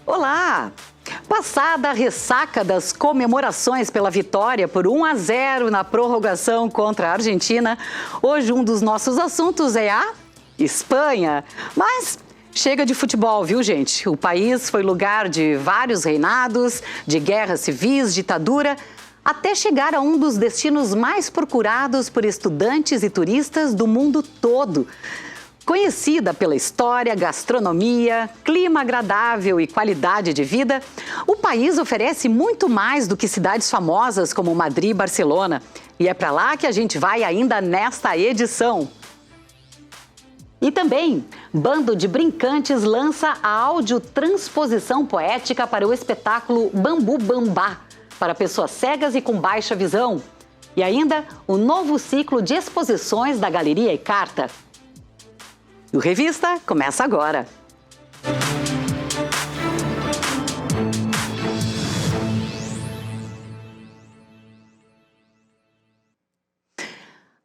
Olá! Passada a ressaca das comemorações pela vitória por 1-0 na prorrogação contra a Argentina, hoje um dos nossos assuntos é a Espanha. Mas chega de futebol, viu, gente? O país foi lugar de vários reinados, de guerras civis, ditadura, até chegar a um dos destinos mais procurados por estudantes e turistas do mundo todo. Conhecida pela história, gastronomia, clima agradável e qualidade de vida, o país oferece muito mais do que cidades famosas como Madrid e Barcelona. E é para lá que a gente vai ainda nesta edição. E também, Bando de Brincantes lança a audiotransposição poética para o espetáculo Bambu Bambá, para pessoas cegas e com baixa visão. E ainda, o novo ciclo de exposições da Galeria Icarta. O Revista começa agora.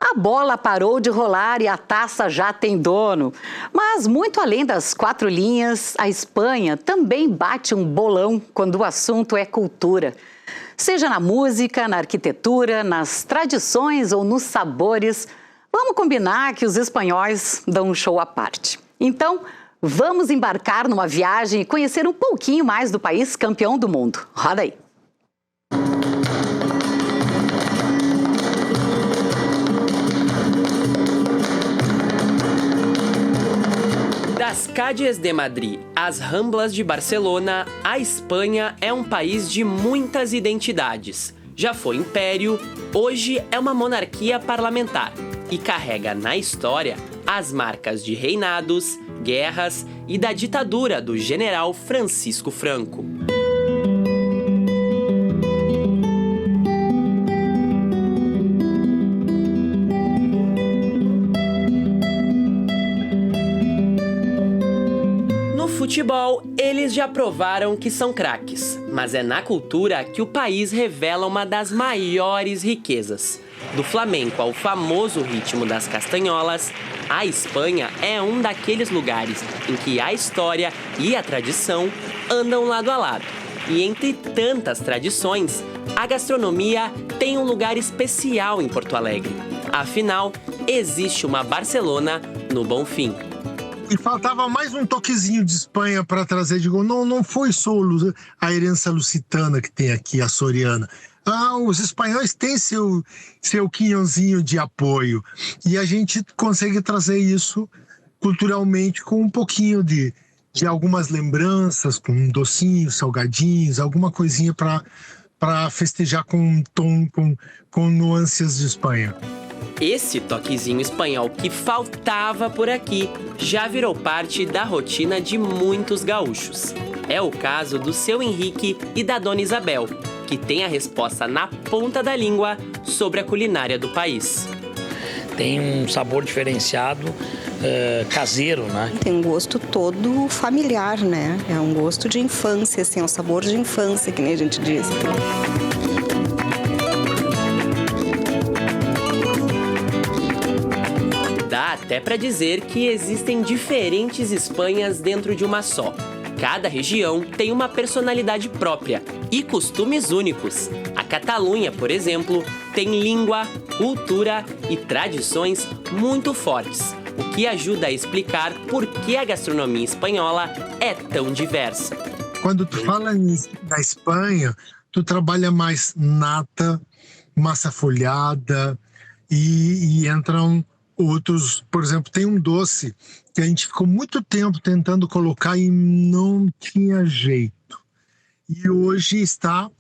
A bola parou de rolar e a taça já tem dono. Mas muito além das 4 linhas, a Espanha também bate um bolão quando o assunto é cultura. Seja na música, na arquitetura, nas tradições ou nos sabores, vamos combinar que os espanhóis dão um show à parte. Então, vamos embarcar numa viagem e conhecer um pouquinho mais do país campeão do mundo. Roda aí! Das Calles de Madrid às Ramblas de Barcelona, a Espanha é um país de muitas identidades. Já foi império, hoje é uma monarquia parlamentar e carrega na história as marcas de reinados, guerras e da ditadura do general Francisco Franco. No futebol, eles já provaram que são craques, mas é na cultura que o país revela uma das maiores riquezas. Do flamenco ao famoso ritmo das castanholas, a Espanha é um daqueles lugares em que a história e a tradição andam lado a lado. E entre tantas tradições, a gastronomia tem um lugar especial em Porto Alegre. Afinal, existe uma Barcelona no Bonfim. E faltava mais um toquezinho de Espanha para trazer de gol. Não foi só a herança lusitana que tem aqui, a soriana. Os espanhóis têm seu quinhãozinho de apoio. E a gente consegue trazer isso culturalmente com um pouquinho de algumas lembranças, com docinhos, salgadinhos, alguma coisinha para festejar com um tom, com nuances de Espanha. Esse toquezinho espanhol que faltava por aqui já virou parte da rotina de muitos gaúchos. É o caso do seu Henrique e da dona Isabel, que tem a resposta na ponta da língua sobre a culinária do país. Tem um sabor diferenciado, caseiro, né? Tem um gosto todo familiar, né? É um gosto de infância, assim, é um sabor de infância, que nem a gente diz. Dá até para dizer que existem diferentes Espanhas dentro de uma só. Cada região tem uma personalidade própria e costumes únicos. A Catalunha, por exemplo, tem língua, cultura e tradições muito fortes, o que ajuda a explicar por que a gastronomia espanhola é tão diversa. Quando tu fala na Espanha, tu trabalha mais nata, massa folhada e entram outros, por exemplo, tem um doce que a gente ficou muito tempo tentando colocar e não tinha jeito. E hoje está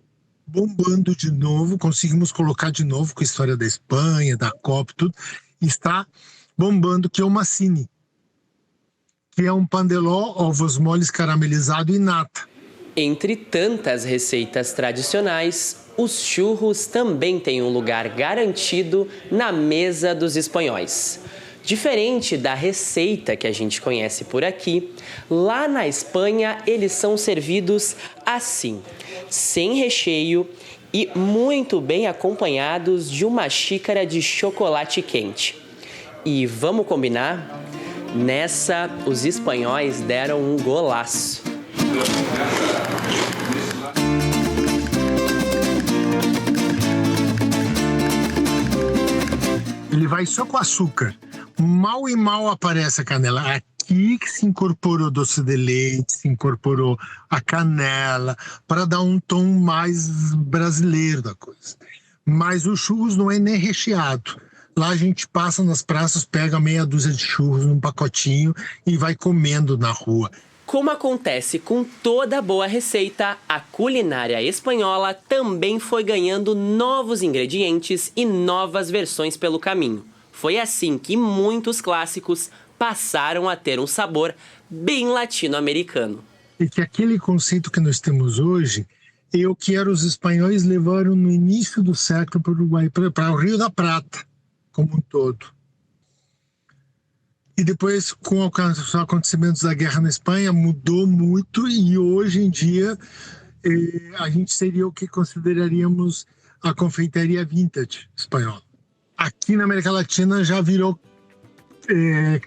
bombando de novo, conseguimos colocar de novo com a história da Espanha, da Copa, tudo. Está bombando, que é o Massini, que é um pandeló, ovos moles caramelizados e nata. Entre tantas receitas tradicionais, os churros também têm um lugar garantido na mesa dos espanhóis. Diferente da receita que a gente conhece por aqui, lá na Espanha eles são servidos assim, sem recheio e muito bem acompanhados de uma xícara de chocolate quente. E vamos combinar? Nessa, os espanhóis deram um golaço. Ele vai só com açúcar. Mal e mal aparece a canela. Aqui que se incorporou doce de leite, se incorporou a canela, para dar um tom mais brasileiro da coisa. Mas o churros não é nem recheado. Lá a gente passa nas praças, pega meia dúzia de churros num pacotinho e vai comendo na rua. Como acontece com toda boa receita, a culinária espanhola também foi ganhando novos ingredientes e novas versões pelo caminho. Foi assim que muitos clássicos passaram a ter um sabor bem latino-americano. E que aquele conceito que nós temos hoje é o que os espanhóis levaram no início do século para o Uruguai, para o Rio da Prata, como um todo. E depois, com os acontecimentos da guerra na Espanha, mudou muito e hoje em dia a gente seria o que consideraríamos a confeitaria vintage espanhola. Aqui na América Latina já virou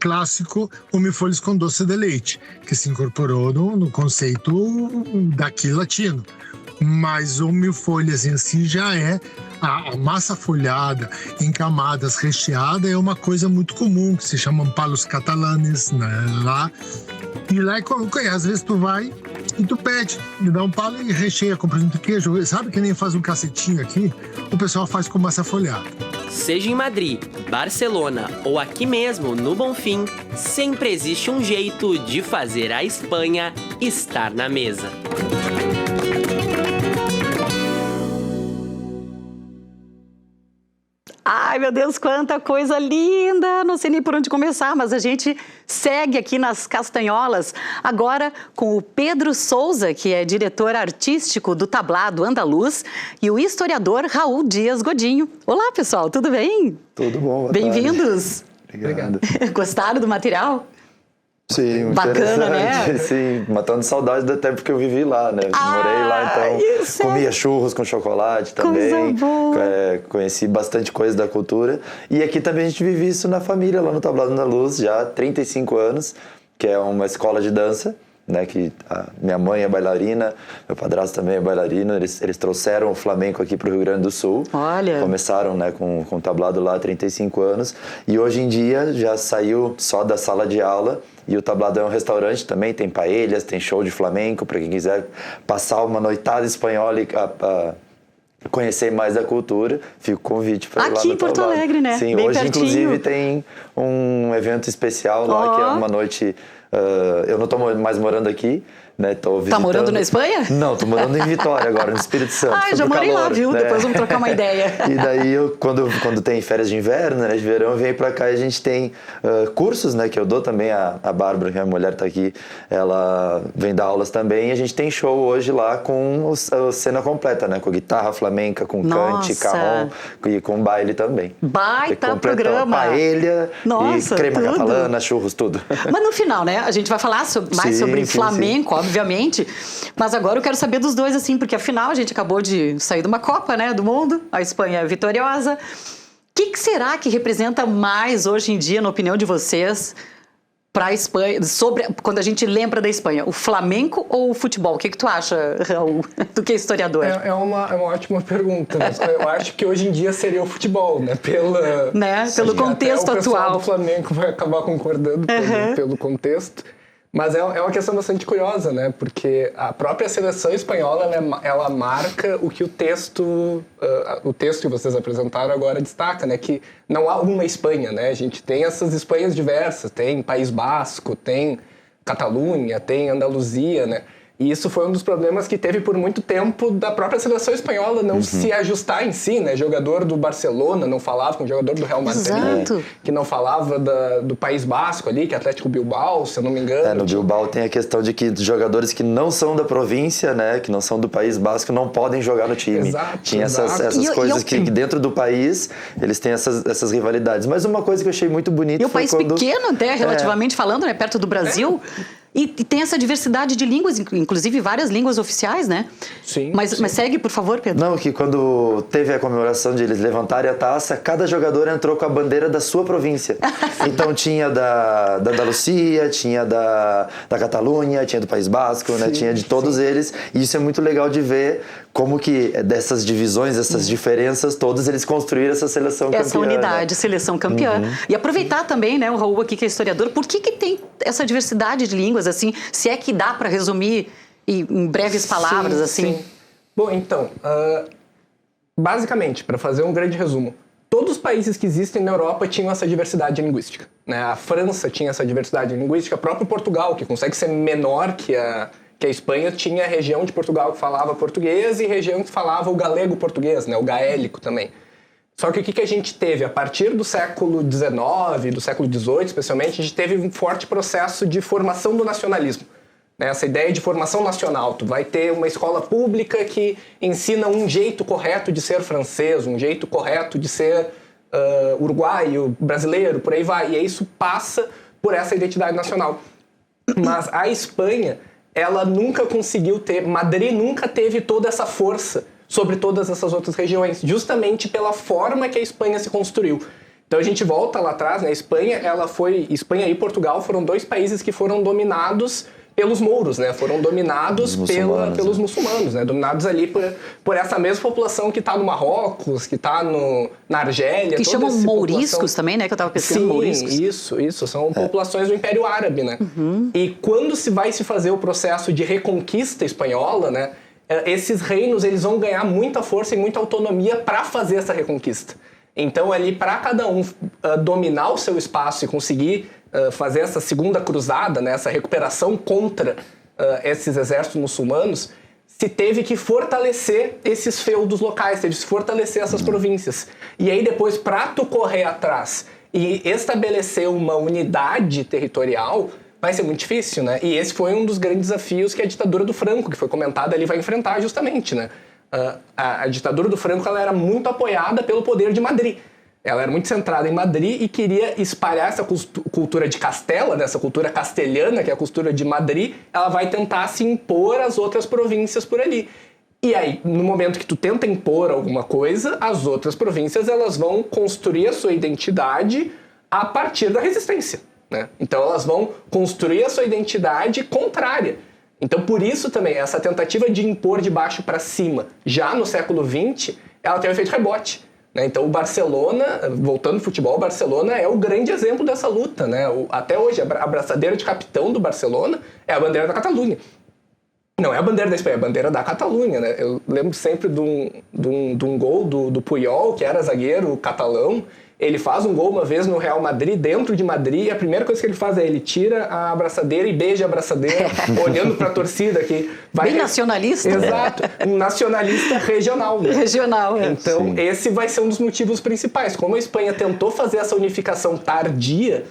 clássico o mil-folhas com doce de leite, que se incorporou no conceito daqui latino. Mas o mil-folhas em si já é a massa folhada, em camadas, recheada, é uma coisa muito comum, que se chamam palos catalanes, né, lá. E lá, às vezes tu vai e tu pede, me dá um palo e recheia com presunto e queijo. Sabe que nem faz um cacetinho aqui? O pessoal faz com massa folhada. Seja em Madrid, Barcelona ou aqui mesmo, no Bonfim, sempre existe um jeito de fazer a Espanha estar na mesa. Ai, meu Deus, quanta coisa linda! Não sei nem por onde começar, mas a gente segue aqui nas Castanholas, agora com o Pedro Souza, que é diretor artístico do Tablado Andaluz, e o historiador Raul Dias Godinho. Olá, pessoal, tudo bem? Tudo bom, boa Bem-vindos! Obrigado. Gostaram do material? Sim, muito bacana, interessante. Né? Sim, matando saudade do tempo que eu vivi lá, né? Morei lá, então isso comia churros com chocolate também. Coisa boa. Conheci bastante coisa da cultura. E aqui também a gente vive isso na família, lá no Tablado Andaluz, já há 35 anos, que é uma escola de dança, né? Que a minha mãe é bailarina, meu padrasto também é bailarino. Eles trouxeram o flamenco aqui para o Rio Grande do Sul. Olha. Começaram, né, com o tablado lá há 35 anos. E hoje em dia já saiu só da sala de aula. E o Tablado é um restaurante também, tem paellas, tem show de flamenco, para quem quiser passar uma noitada espanhola e conhecer mais da cultura, fica o convite para ir lá no Aqui em Porto Tablado. Alegre, né? Sim, bem hoje pertinho. Inclusive tem um evento especial lá, que é uma noite... eu não estou mais morando aqui, né? Tô visitando... Tá morando na Espanha? Não, tô morando em Vitória agora, no Espírito Santo. Ah, já morei lá, viu? Né? Depois vamos trocar uma ideia. E daí, quando tem férias de inverno, né, de verão, eu venho pra cá e a gente tem cursos, né, que eu dou também. A Bárbara, que a mulher tá aqui, ela vem dar aulas também. E a gente tem show hoje lá com a cena completa, né? Com guitarra flamenca, com cante, carrom e com baile também. Baita programa. Paella, nossa, e crema tudo. catalana, churros, tudo. Mas no final, né? A gente vai falar mais sobre flamenco, obviamente. Mas agora eu quero saber dos dois, assim, porque afinal a gente acabou de sair de uma Copa, né, do mundo. A Espanha é vitoriosa. O que será que representa mais hoje em dia, na opinião de vocês, para a Espanha, quando a gente lembra da Espanha? O flamenco ou o futebol? O que tu acha, Raul, do que é historiador? É uma ótima pergunta. Mas eu acho que hoje em dia seria o futebol, né? Pelo contexto até o pessoal atual. do Flamengo vai acabar concordando pelo contexto. Mas é uma questão bastante curiosa, né? Porque a própria seleção espanhola, ela marca o que o texto que vocês apresentaram agora destaca, né? Que não há uma Espanha, né? A gente tem essas Espanhas diversas, tem País Basco, tem Catalunha, tem Andaluzia, né? E isso foi um dos problemas que teve por muito tempo da própria seleção espanhola não se ajustar em si, né? Jogador do Barcelona não falava com o jogador do Real Madrid, Exato. que não falava do País Basco ali, que é Atlético Bilbao, se eu não me engano. No Bilbao tem a questão de que jogadores que não são da província, né, que não são do País Basco, não podem jogar no time. Exato, Tinha exato. essas coisas que dentro do país eles têm essas rivalidades. Mas uma coisa que eu achei muito bonita E o foi país quando... pequeno até, relativamente falando, né? Perto do Brasil. E tem essa diversidade de línguas, inclusive várias línguas oficiais, né? Sim, Mas segue, por favor, Pedro. Não, que quando teve a comemoração de eles levantarem a taça, cada jogador entrou com a bandeira da sua província. Então tinha da Andalucia, tinha da Catalunha, tinha do País Basco, né? Tinha de todos eles. E isso é muito legal de ver como que dessas divisões, essas diferenças, todos eles construíram essa seleção campeã. Essa unidade, né? seleção campeã. E aproveitar também, né, o Raul aqui que é historiador, por que tem essa diversidade de línguas, assim, se é que dá para resumir em breves palavras, assim? Sim. Bom, então, basicamente, para fazer um grande resumo, todos os países que existem na Europa tinham essa diversidade linguística, né? A França tinha essa diversidade linguística, o próprio Portugal, que consegue ser menor que a Espanha, tinha a região de Portugal que falava português e região que falava o galego-português, né? O gaélico também. Só que o que a gente teve? A partir do século XIX, do século XVIII especialmente, a gente teve um forte processo de formação do nacionalismo. Né? Essa ideia de formação nacional. Tu vai ter uma escola pública que ensina um jeito correto de ser francês, um jeito correto de ser uruguaio, brasileiro, por aí vai. E aí isso passa por essa identidade nacional. Mas a Espanha, ela nunca conseguiu ter... Madrid nunca teve toda essa força sobre todas essas outras regiões, justamente pela forma que a Espanha se construiu. Então a gente volta lá atrás, né? Espanha e Portugal foram dois países que foram dominados pelos mouros, né? Foram dominados pelos muçulmanos, né? Dominados ali por essa mesma população que está no Marrocos, que está na Argélia. Que chamam mouriscos também, né? Que eu estava pesquisando, mouriscos. Isso. São populações do Império Árabe, né? E quando vai se fazer o processo de reconquista espanhola, né? Esses reinos, eles vão ganhar muita força e muita autonomia para fazer essa reconquista. Então, ali, para cada um dominar o seu espaço e conseguir fazer essa segunda cruzada, né, essa recuperação contra esses exércitos muçulmanos, se teve que fortalecer esses feudos locais, teve que se fortalecer essas províncias. E aí, depois, para tu correr atrás e estabelecer uma unidade territorial, vai ser muito difícil, né? E esse foi um dos grandes desafios que a ditadura do Franco, que foi comentada ali, vai enfrentar justamente, né? A ditadura do Franco, ela era muito apoiada pelo poder de Madrid. Ela era muito centrada em Madrid e queria espalhar essa cultura de Castela, né? Essa cultura castelhana, que é a cultura de Madrid, ela vai tentar se impor às outras províncias por ali. E aí, no momento que tu tenta impor alguma coisa, as outras províncias, elas vão construir a sua identidade a partir da resistência. Né? Então elas vão construir a sua identidade contrária. Então por isso também, essa tentativa de impor de baixo para cima, já no século XX, ela tem um efeito rebote. Né? Então o Barcelona, voltando ao futebol, o Barcelona é o grande exemplo dessa luta. Né? Até hoje, a braçadeira de capitão do Barcelona é a bandeira da Catalunha. Não é a bandeira da Espanha, é a bandeira da Catalunha. Né? Eu lembro sempre de um gol do Puyol, que era zagueiro catalão. Ele faz um gol uma vez no Real Madrid, dentro de Madrid, e a primeira coisa que ele faz é ele tira a abraçadeira e beija a abraçadeira, olhando para a torcida que vai... Bem nacionalista. Exato, um nacionalista regional. Né? Regional, é. Então, Sim. esse vai ser um dos motivos principais. Como a Espanha tentou fazer essa unificação tardia,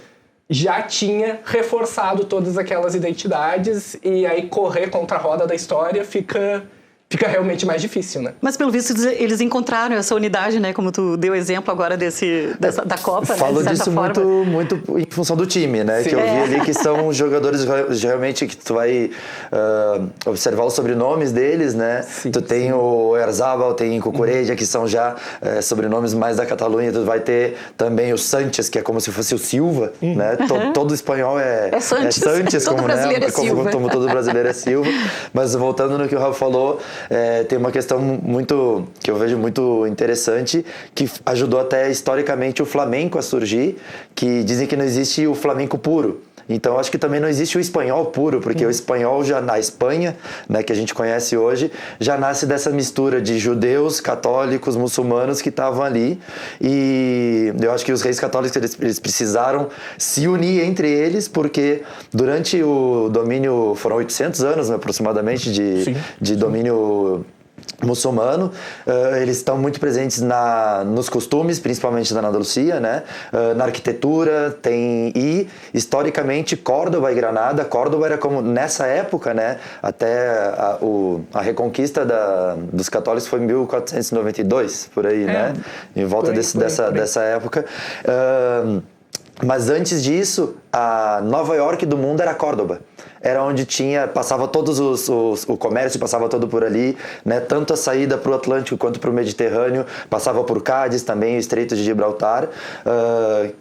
já tinha reforçado todas aquelas identidades, e aí correr contra a roda da história fica realmente mais difícil, né? Mas, pelo visto, eles encontraram essa unidade, né? Como tu deu exemplo agora da Copa, Falo né? De certa disso forma. muito em função do time, né? Sim. Que eu vi ali que são jogadores realmente que tu vai observar os sobrenomes deles, né? Sim, tu tem o Oyarzabal, tem o Cucurella, que são já sobrenomes mais da Catalunha. Tu vai ter também o Sánchez, que é como se fosse o Silva, né? Todo espanhol é Sánchez, Todo como, brasileiro né? é Silva. Como todo brasileiro é Silva. Mas voltando no que o Rafa falou, tem uma questão que eu vejo muito interessante, que ajudou até historicamente o flamenco a surgir, que dizem que não existe o flamenco puro. Então acho que também não existe o espanhol puro, porque o espanhol já na Espanha, né, que a gente conhece hoje, já nasce dessa mistura de judeus, católicos, muçulmanos que estavam ali. E eu acho que os reis católicos eles precisaram se unir entre eles, porque durante o domínio, foram 800 anos, né, aproximadamente, de domínio muçulmano, eles estão muito presentes nos costumes, principalmente da Andaluzia, né? Na arquitetura, e historicamente Córdoba e Granada. Córdoba era como, nessa época, né? Até a reconquista dos católicos foi em 1492, por aí, né? Em volta dessa época. Mas antes disso, a Nova York do mundo era Córdoba. Era onde passava todos o comércio passava todo por ali, né? Tanto a saída para o Atlântico quanto para o Mediterrâneo, passava por Cádiz também, o Estreito de Gibraltar.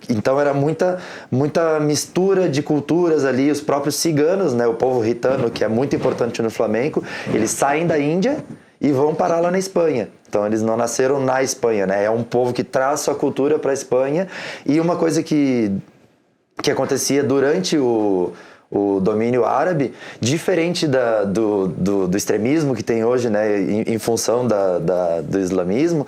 Então era muita mistura de culturas ali, os próprios ciganos, né? O povo ritano, que é muito importante no flamenco, eles saem da Índia e vão parar lá na Espanha. Então eles não nasceram na Espanha, né? É um povo que traz sua cultura para a Espanha. E uma coisa que acontecia durante o domínio árabe, diferente do extremismo que tem hoje, né, em função do islamismo,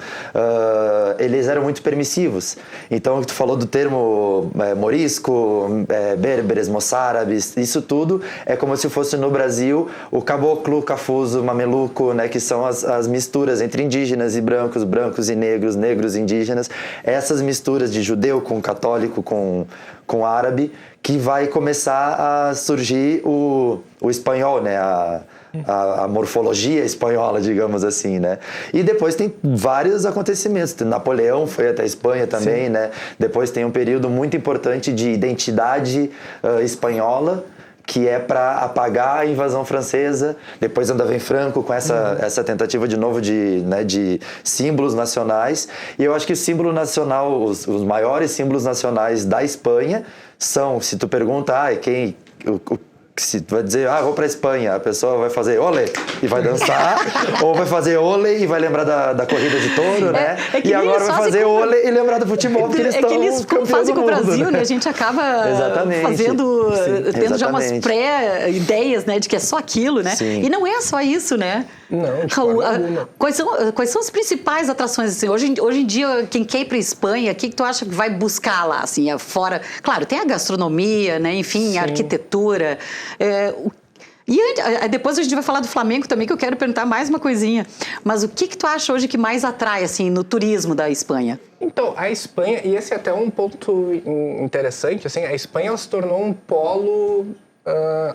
eles eram muito permissivos. Então, tu falou do termo morisco, berberes, moçárabes, isso tudo é como se fosse no Brasil o caboclo, cafuso, mameluco, né, que são as misturas entre indígenas e brancos, brancos e negros, negros e indígenas. Essas misturas de judeu com católico, com árabe, que vai começar a surgir o espanhol, né? A morfologia espanhola, digamos assim, né? E depois tem vários acontecimentos. Napoleão foi até a Espanha também, né? Depois tem um período muito importante de identidade espanhola, que é para apagar a invasão francesa. Depois ainda vem Franco com essa tentativa de novo de símbolos nacionais. E eu acho que o símbolo nacional, os maiores símbolos nacionais da Espanha são, se tu pergunta, se tu vai dizer, vou pra Espanha, a pessoa vai fazer ole e vai dançar, ou vai fazer ole e vai lembrar da corrida de touro, né? E agora vai fazer ole e lembrar do futebol, porque eles estão eles fazem com o Brasil, né? A gente acaba tendo já umas pré-ideias, né, de que é só aquilo, né? Sim. E não é só isso, né? Não, de forma alguma. Quais são as principais atrações, assim? Hoje em dia, quem quer ir para Espanha, o que tu acha que vai buscar lá, assim, fora? Claro, tem a gastronomia, né? Enfim, a arquitetura. E depois a gente vai falar do Flamengo também, que eu quero perguntar mais uma coisinha. Mas o que tu acha hoje que mais atrai, assim, no turismo da Espanha? Então, a Espanha, e esse é até um ponto interessante, assim, a Espanha ela se tornou um polo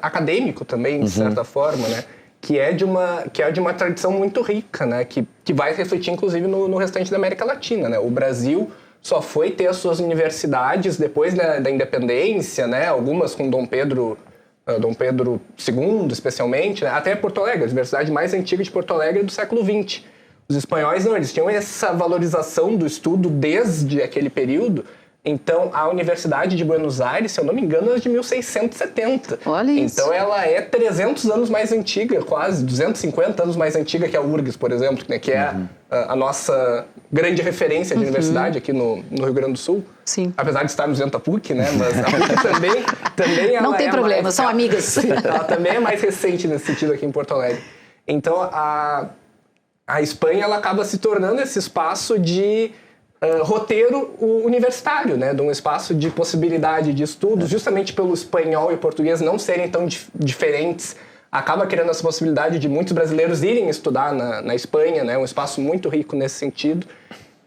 acadêmico também, de certa forma, né? Que é de uma tradição muito rica, né? Que vai refletir, inclusive, no restante da América Latina, né? O Brasil só foi ter as suas universidades depois da independência, né? Algumas com Dom Pedro II, especialmente, né? Até Porto Alegre, a universidade mais antiga de Porto Alegre do século XX. Os espanhóis não, eles tinham essa valorização do estudo desde aquele período. Então, a Universidade de Buenos Aires, se eu não me engano, é de 1670. Olha isso. Então, ela é 300 anos mais antiga, quase 250 anos mais antiga que a URGS, por exemplo, né, que é a nossa grande referência de universidade aqui no Rio Grande do Sul. Sim. Apesar de estarmos dentro da PUC, né? Mas a PUC também ela não tem problema, mais, são amigas. Ela também é mais recente nesse sentido aqui em Porto Alegre. Então, a Espanha ela acaba se tornando esse espaço de roteiro universitário, né? De um espaço de possibilidade de estudos, justamente pelo espanhol e português não serem tão diferentes, acaba criando essa possibilidade de muitos brasileiros irem estudar na Espanha, né? Um espaço muito rico nesse sentido.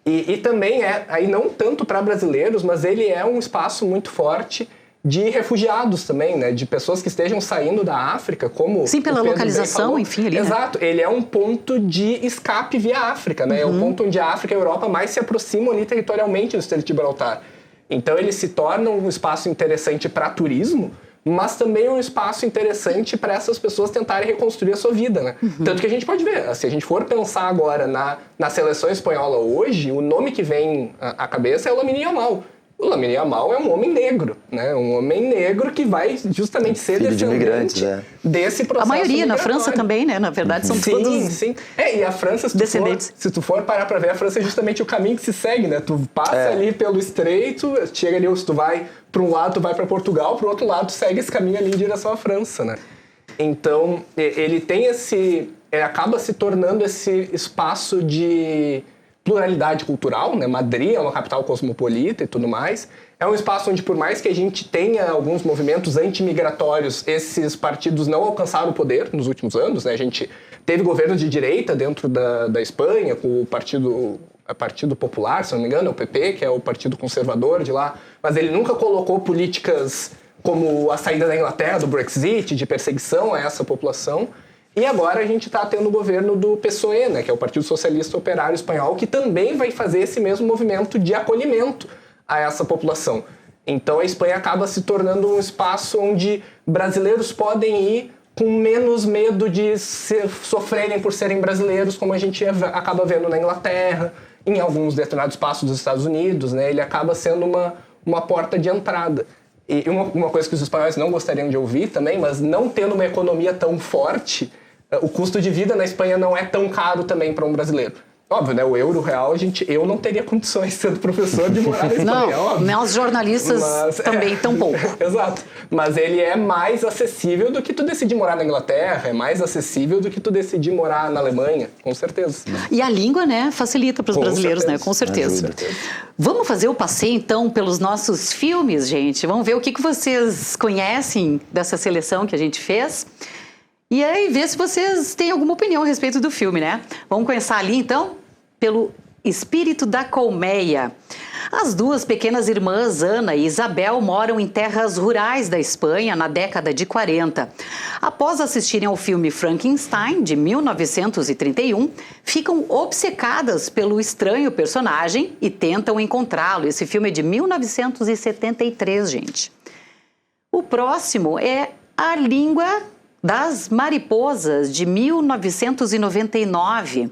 E também aí não tanto para brasileiros, mas ele é um espaço muito forte de refugiados também, né? De pessoas que estejam saindo da África, como sim, pela localização, enfim, ali, exato, né? Ele é um ponto de escape via África, né? É o ponto onde a África e a Europa mais se aproximam ali territorialmente do Estreito de Gibraltar. Então ele se torna um espaço interessante para turismo, mas também um espaço interessante para essas pessoas tentarem reconstruir a sua vida, né? Tanto que a gente pode ver, se a gente for pensar agora na seleção espanhola hoje, o nome que vem à cabeça é o Lamine Yamal. O Lamine Yamal é um homem negro, né? Um homem negro que vai justamente ser Filho de descendente imigrantes, né? desse processo A maioria, na migratório. França também, né? Na verdade, são Sim, todos sim. E a França, descendentes. se tu for parar pra ver, a França é justamente o caminho que se segue, né? Tu passa ali pelo estreito, chega ali, se tu vai pra um lado, tu vai pra Portugal, pro outro lado, tu segue esse caminho ali em direção à França, né? Então, ele tem esse... acaba se tornando esse espaço de pluralidade cultural, né? Madrid é uma capital cosmopolita e tudo mais. É um espaço onde, por mais que a gente tenha alguns movimentos antimigratórios, esses partidos não alcançaram o poder nos últimos anos, né? A gente teve governos de direita dentro da Espanha, com o Partido Popular, se não me engano, o PP, que é o partido conservador de lá, mas ele nunca colocou políticas como a saída da Inglaterra, do Brexit, de perseguição a essa população. E agora a gente está tendo o governo do PSOE, né, que é o Partido Socialista Operário Espanhol, que também vai fazer esse mesmo movimento de acolhimento a essa população. Então a Espanha acaba se tornando um espaço onde brasileiros podem ir com menos medo de sofrerem por serem brasileiros, como a gente acaba vendo na Inglaterra, em alguns determinados espaços dos Estados Unidos, né? Ele acaba sendo uma porta de entrada. E uma coisa que os espanhóis não gostariam de ouvir também, mas não tendo uma economia tão forte, o custo de vida na Espanha não é tão caro também para um brasileiro. Óbvio, né? O euro, o real, eu não teria condições, sendo professor, de morar na Espanha. Não, os jornalistas também tão pouco. Exato. Mas ele é mais acessível do que tu decidir morar na Inglaterra, é mais acessível do que tu decidir morar na Alemanha, com certeza. E a língua, né, facilita para os brasileiros, certeza. né? Com certeza. Ajuda. Vamos fazer o passeio, então, pelos nossos filmes, gente? Vamos ver o que vocês conhecem dessa seleção que a gente fez. E aí, ver se vocês têm alguma opinião a respeito do filme, né? Vamos começar ali, então, pelo Espírito da Colmeia. As duas pequenas irmãs, Ana e Isabel, moram em terras rurais da Espanha na década de 40. Após assistirem ao filme Frankenstein, de 1931, ficam obcecadas pelo estranho personagem e tentam encontrá-lo. Esse filme é de 1973, gente. O próximo é A Língua das Mariposas, de 1999.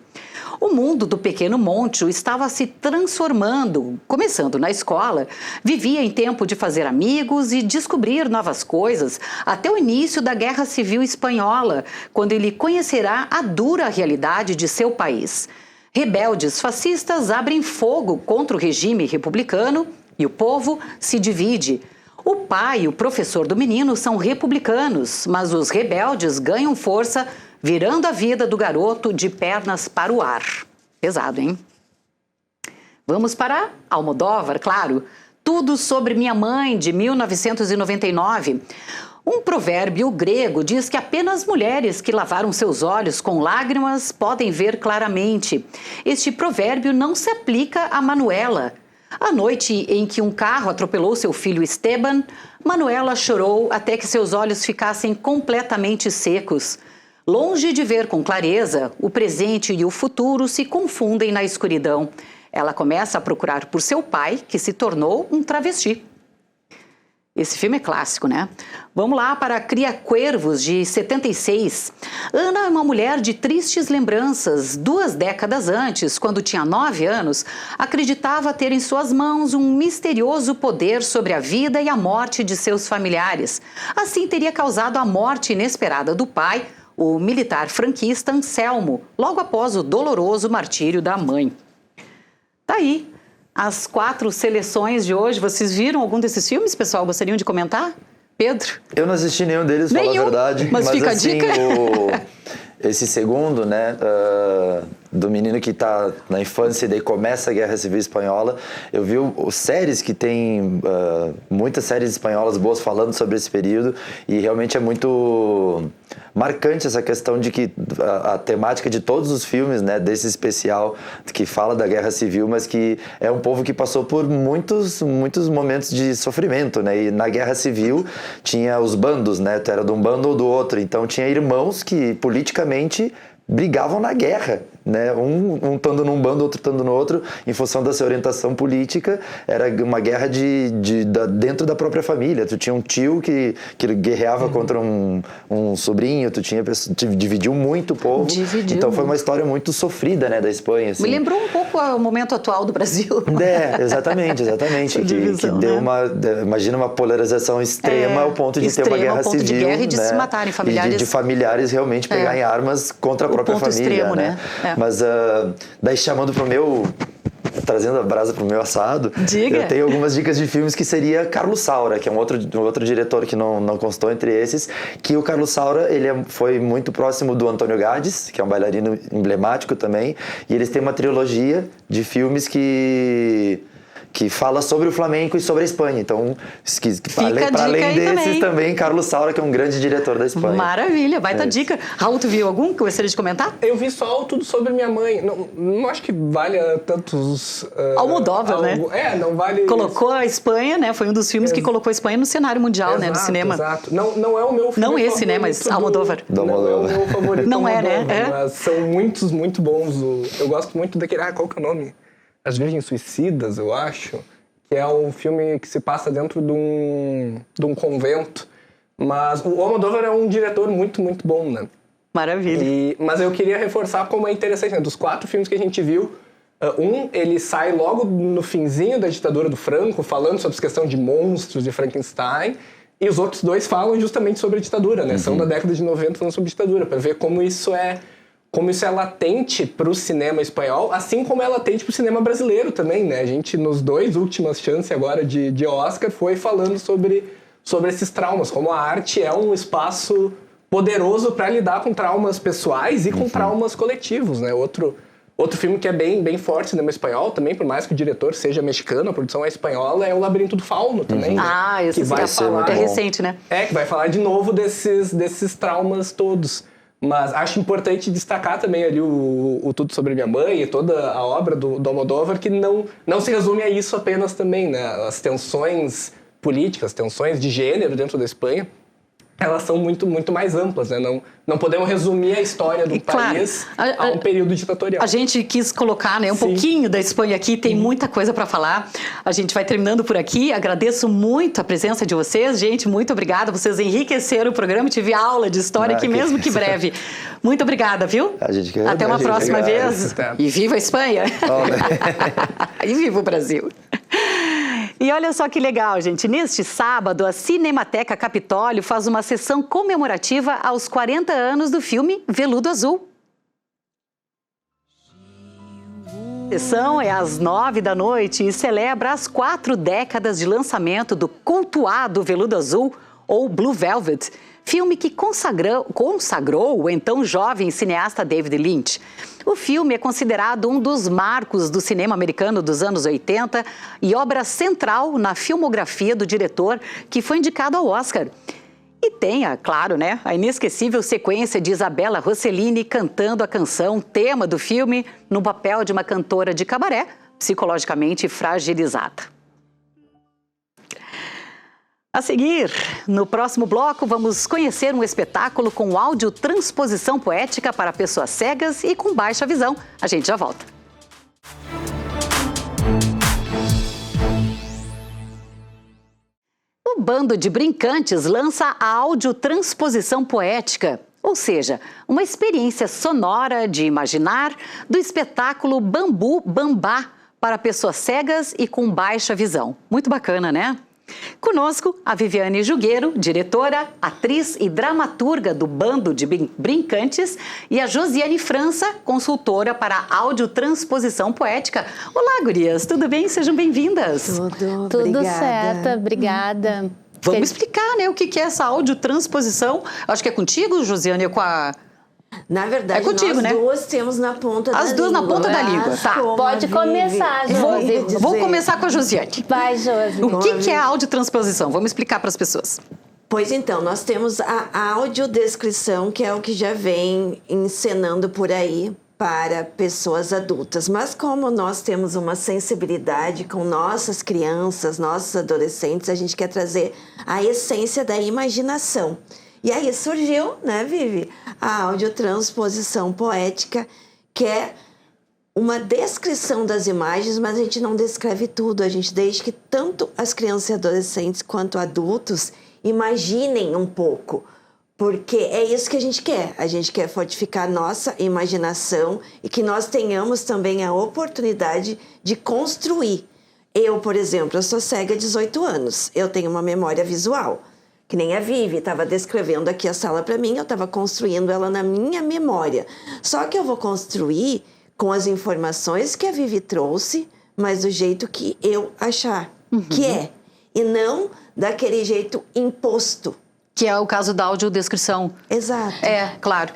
O mundo do pequeno Monte estava se transformando. Começando na escola, vivia em tempo de fazer amigos e descobrir novas coisas, até o início da Guerra Civil Espanhola, quando ele conhecerá a dura realidade de seu país. Rebeldes fascistas abrem fogo contra o regime republicano e o povo se divide. O pai e o professor do menino são republicanos, mas os rebeldes ganham força, virando a vida do garoto de pernas para o ar. Pesado, hein? Vamos para Almodóvar, claro. Tudo sobre Minha Mãe, de 1999. Um provérbio grego diz que apenas mulheres que lavaram seus olhos com lágrimas podem ver claramente. Este provérbio não se aplica a Manuela. A noite em que um carro atropelou seu filho Esteban, Manuela chorou até que seus olhos ficassem completamente secos. Longe de ver com clareza, o presente e o futuro se confundem na escuridão. Ela começa a procurar por seu pai, que se tornou um travesti. Esse filme é clássico, né? Vamos lá para Cria Cuervos, de 76. Ana é uma mulher de tristes lembranças. 2 décadas antes, quando tinha 9 anos, acreditava ter em suas mãos um misterioso poder sobre a vida e a morte de seus familiares. Assim, teria causado a morte inesperada do pai, o militar franquista Anselmo, logo após o doloroso martírio da mãe. Tá aí. As 4 seleções de hoje, vocês viram algum desses filmes, pessoal? Gostariam de comentar? Pedro? Eu não assisti nenhum deles, pra falar a verdade. Mas fica assim, a dica. Esse segundo, né, do menino que tá na infância e daí começa a Guerra Civil Espanhola, eu vi séries que tem, muitas séries espanholas boas falando sobre esse período e realmente é muito marcante essa questão de que a temática de todos os filmes, né, desse especial que fala da Guerra Civil, mas que é um povo que passou por muitos momentos de sofrimento, né, e na Guerra Civil tinha os bandos, né, tu era de um bando ou do outro, então tinha irmãos que politicamente brigavam na guerra, né? Um estando num bando, outro estando no outro, em função da sua orientação política. Era uma guerra dentro da própria família. Tu tinha um tio que guerreava contra um sobrinho, dividiu muito o povo. Então foi uma história muito sofrida, né, da Espanha. Assim. Me lembrou um pouco o momento atual do Brasil. Exatamente. Divisão, que deu imagina uma polarização extrema ao ponto de ter uma guerra civil. De guerra e de se matarem familiares. De familiares realmente pegarem armas contra a própria família. Extremo, né? Mas daí chamando trazendo a brasa pro meu assado, Diga. Eu tenho algumas dicas de filmes que seria Carlos Saura, que é um outro diretor que não constou entre esses, que o Carlos Saura, ele foi muito próximo do Antônio Gades, que é um bailarino emblemático também, e eles têm uma trilogia de filmes que fala sobre o flamenco e sobre a Espanha. Então, para além desses também, Carlos Saura, que é um grande diretor da Espanha. Maravilha, baita dica. Raul, tu viu algum que gostaria de comentar? Eu vi só Tudo Sobre Minha Mãe. Não acho que valha tantos... Almodóvar, né? Não vale... Colocou a Espanha, né? Foi um dos filmes que colocou a Espanha no cenário mundial, né? Do cinema. Exato. Não é o meu filme Não esse, né? Mas Almodóvar. Não é o meu favorito. Não é, né? Mas são muitos, muito bons. Eu gosto muito daquele... qual que é o nome? As Virgens Suicidas, eu acho, que é um filme que se passa dentro de um convento. Mas o Almodóvar é um diretor muito, muito bom, né? Maravilha. Mas eu queria reforçar como é interessante, né? Dos 4 filmes que a gente viu, ele sai logo no finzinho da ditadura do Franco, falando sobre essa questão de monstros, de Frankenstein, e os outros 2 falam justamente sobre a ditadura, né? São da década de 90 falando sobre ditadura, para ver como isso é latente para o cinema espanhol, assim como é latente para o cinema brasileiro também, né? A gente, nos 2 últimas chances agora de Oscar, foi falando sobre esses traumas, como a arte é um espaço poderoso para lidar com traumas pessoais e com traumas coletivos, né? Outro filme que é bem, bem forte no cinema espanhol também, por mais que o diretor seja mexicano, a produção é espanhola, é O Labirinto do Fauno também. Né? Esse vai falar, é recente, né? Que vai falar de novo desses traumas todos. Mas acho importante destacar também ali o Tudo Sobre Minha Mãe e toda a obra do Almodóvar, que não se resume a isso apenas também, né? As tensões políticas, tensões de gênero dentro da Espanha, elas são muito, muito mais amplas, né? Não podemos resumir a história do país a um período ditatorial. A gente quis colocar, né, um pouquinho da Espanha aqui, tem muita coisa para falar. A gente vai terminando por aqui. Agradeço muito a presença de vocês, gente. Muito obrigada. Vocês enriqueceram o programa. Tive aula de história aqui, mesmo que breve. Muito obrigada, viu? A gente que Até uma próxima vez. E viva a Espanha! E viva o Brasil! E olha só que legal, gente. Neste sábado, a Cinemateca Capitólio faz uma sessão comemorativa aos 40 anos do filme Veludo Azul. A sessão é às 9 da noite e celebra as 4 décadas de lançamento do cultuado Veludo Azul, ou Blue Velvet, filme que consagrou o então jovem cineasta David Lynch. O filme é considerado um dos marcos do cinema americano dos anos 80 e obra central na filmografia do diretor, que foi indicado ao Oscar. E tem, claro, né, a inesquecível sequência de Isabella Rossellini cantando a canção tema do filme no papel de uma cantora de cabaré psicologicamente fragilizada. A seguir, no próximo bloco, vamos conhecer um espetáculo com audiotransposição poética para pessoas cegas e com baixa visão. A gente já volta. O Bando de Brincantes lança a audiotransposição poética, ou seja, uma experiência sonora de imaginar do espetáculo Bambu Bambá para pessoas cegas e com baixa visão. Muito bacana, né? Conosco, a Viviane Jugueiro, diretora, atriz e dramaturga do Bando de Brincantes, e a Josiane França, consultora para audiotransposição poética. Olá, gurias, tudo bem? Sejam bem-vindas. Tudo certo, obrigada. Vamos explicar, né, o que é essa audiotransposição. Acho que é contigo, Josiane, com a... Na verdade, contigo, nós né? duas temos na ponta da língua. As duas na ponta da língua, tá. Pode começar, Josi. Vou começar com a Josiane. Vai, Josi. O que é a audiotransposição? Vamos explicar para as pessoas. Pois então, nós temos a audiodescrição, que é o que já vem encenando por aí para pessoas adultas. Mas como nós temos uma sensibilidade com nossas crianças, nossos adolescentes, a gente quer trazer a essência da imaginação. E aí surgiu, né, Vivi, a audiotransposição poética, que é uma descrição das imagens, mas a gente não descreve tudo. A gente deixa que tanto as crianças e adolescentes quanto adultos imaginem um pouco. Porque é isso que a gente quer. A gente quer fortificar nossa imaginação e que nós tenhamos também a oportunidade de construir. Eu, por exemplo, eu sou cega há 18 anos. Eu tenho uma memória visual. Que nem a Vivi estava descrevendo aqui a sala para mim, eu estava construindo ela na minha memória. Só que eu vou construir com as informações que a Vivi trouxe, mas do jeito que eu achar que é. E não daquele jeito imposto. Que é o caso da audiodescrição. Exato. É, claro.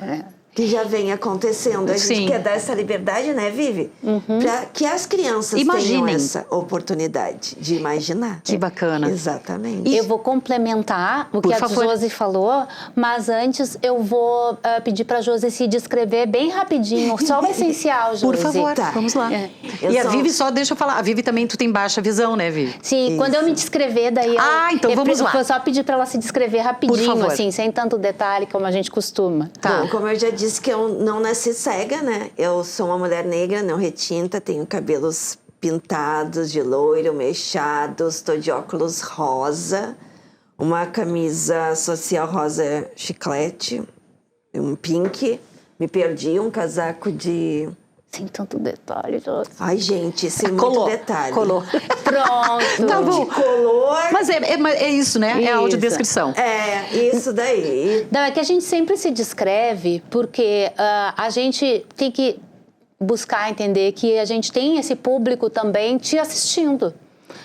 Que já vem acontecendo. A gente Sim. quer dar essa liberdade, né, Vivi? Para que as crianças tenham essa oportunidade de imaginar. Que bacana. Exatamente. Eu vou complementar o Por que favor. a Josi falou, mas antes eu vou pedir para a Josi se descrever bem rapidinho, só o essencial, Josi. Por favor, Tá. vamos lá. Eu E a sou- Vivi, só deixa eu falar, a Vivi também, tu tem baixa visão, né, Vivi? Sim, quando eu me descrever, daí então vamos lá. Eu vou só pedir para ela se descrever Por rapidinho, favor. assim, sem tanto detalhe como a gente costuma. Tá. Bom, como eu já disse que eu não nasci cega, né? Eu sou uma mulher negra, não retinta, tenho cabelos pintados de loiro, mechados, estou de óculos rosa, uma camisa social rosa chiclete, um pink, me perdi, um casaco de... Sem tanto detalhe, Josi. Ai, gente, sem muito Colou, detalhe. colou. Pronto. Tá bom. De color. Mas é isso, né? É a Isso. audiodescrição. É, isso daí. Não, é que a gente sempre se descreve porque a gente tem que buscar entender que a gente tem esse público também te assistindo.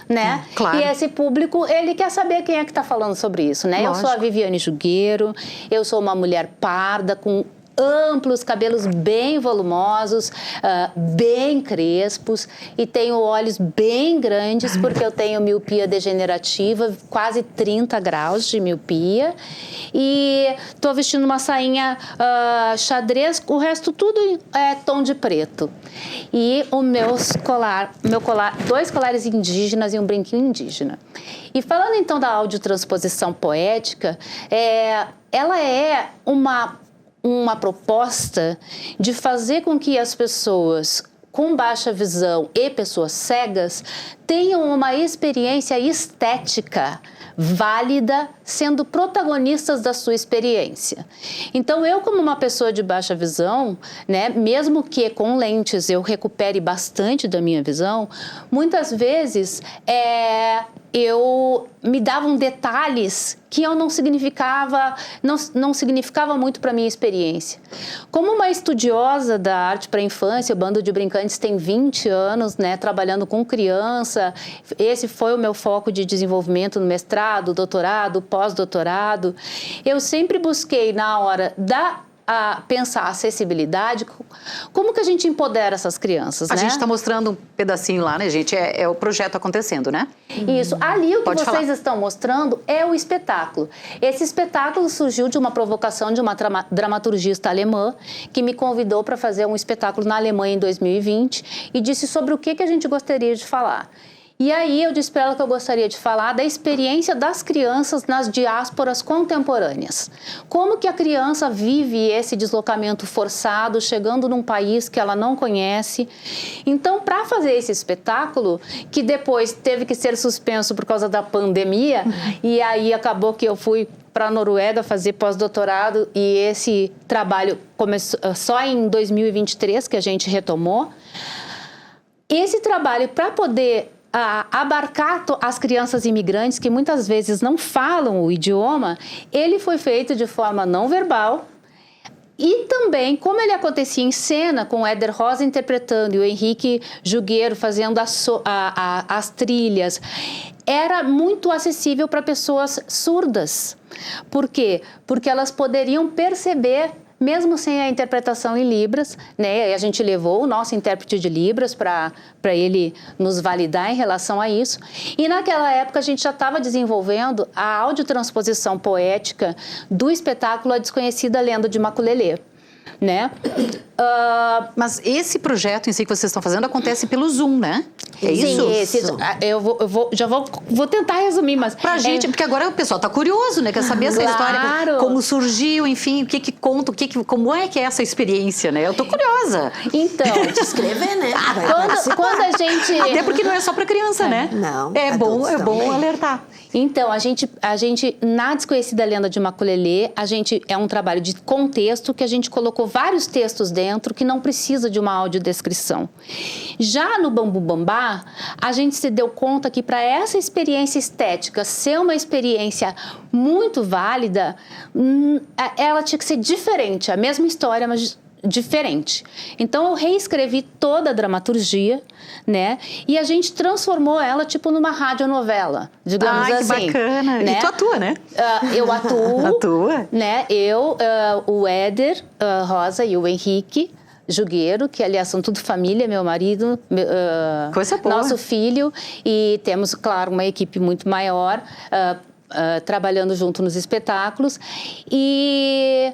Né? Claro. E esse público, ele quer saber quem é que está falando sobre isso, né? Eu sou a Lógico. Viviane Jugueiro, eu sou uma mulher parda com amplos cabelos bem volumosos, bem crespos e tenho olhos bem grandes porque eu tenho miopia degenerativa, quase 30 graus de miopia e estou vestindo uma sainha xadrez, o resto tudo é tom de preto. E o meu colar, 2 colares indígenas e um brinquinho indígena. E falando então da audiotransposição poética, ela é uma proposta de fazer com que as pessoas com baixa visão e pessoas cegas tenham uma experiência estética válida, sendo protagonistas da sua experiência. Então, eu como uma pessoa de baixa visão, né, mesmo que com lentes eu recupere bastante da minha visão, muitas vezes eu me davam detalhes que eu não significava muito para a minha experiência. Como uma estudiosa da arte para a infância, o Bando de Brincantes tem 20 anos, né, trabalhando com criança, esse foi o meu foco de desenvolvimento no mestrado, doutorado, pós-doutorado. Eu sempre busquei, na hora a pensar a acessibilidade, como que a gente empodera essas crianças, A né? gente está mostrando um pedacinho lá, né, gente? É o projeto acontecendo, né? Isso. Ali o que Pode vocês falar. estão mostrando é o espetáculo. Esse espetáculo surgiu de uma provocação de uma dramaturgista alemã que me convidou para fazer um espetáculo na Alemanha em 2020 e disse sobre o que a gente gostaria de falar. E aí eu disse para ela que eu gostaria de falar da experiência das crianças nas diásporas contemporâneas. Como que a criança vive esse deslocamento forçado, chegando num país que ela não conhece. Então, para fazer esse espetáculo, que depois teve que ser suspenso por causa da pandemia, e aí acabou que eu fui para a Noruega fazer pós-doutorado e esse trabalho começou só em 2023 que a gente retomou. Esse trabalho, para poder abarcar as crianças imigrantes que muitas vezes não falam o idioma, ele foi feito de forma não verbal e também, como ele acontecia em cena, com o Éder Rosa interpretando e o Henrique Jugueiro fazendo as trilhas, era muito acessível para pessoas surdas. Por quê? Porque elas poderiam perceber mesmo sem a interpretação em Libras, né? A gente levou o nosso intérprete de Libras para ele nos validar em relação a isso. E naquela época a gente já estava desenvolvendo a audiotransposição poética do espetáculo A Desconhecida Lenda de Maculelê. né? Mas esse projeto em si que vocês estão fazendo acontece pelo Zoom, né? É Sim, isso? eu vou tentar resumir, mas... Pra gente, porque agora o pessoal tá curioso, né? Quer saber essa história, Claro. como surgiu, enfim, o que que conta, como é que é essa experiência, né? Eu tô curiosa. Então, Te escrever, né? Vai participar. quando a gente... Até porque não é só pra criança, né? Não, É bom adultos também. alertar. Então, a gente, na Desconhecida Lenda de Maculelê, é um trabalho de contexto que a gente colocou vários textos dentro que não precisa de uma audiodescrição. Já no Bambu Bambá, a gente se deu conta que para essa experiência estética ser uma experiência muito válida, ela tinha que ser diferente, a mesma história, mas diferente. Então eu reescrevi toda a dramaturgia, né? E a gente transformou ela tipo numa radionovela, digamos Ai, assim. que bacana. Né? E tu atua, né? Eu atuo. Atua. Né? O Éder Rosa e o Henrique Jugueiro, que aliás são tudo família, meu marido, Coisa boa. nosso filho, e temos, claro, uma equipe muito maior trabalhando junto nos espetáculos. E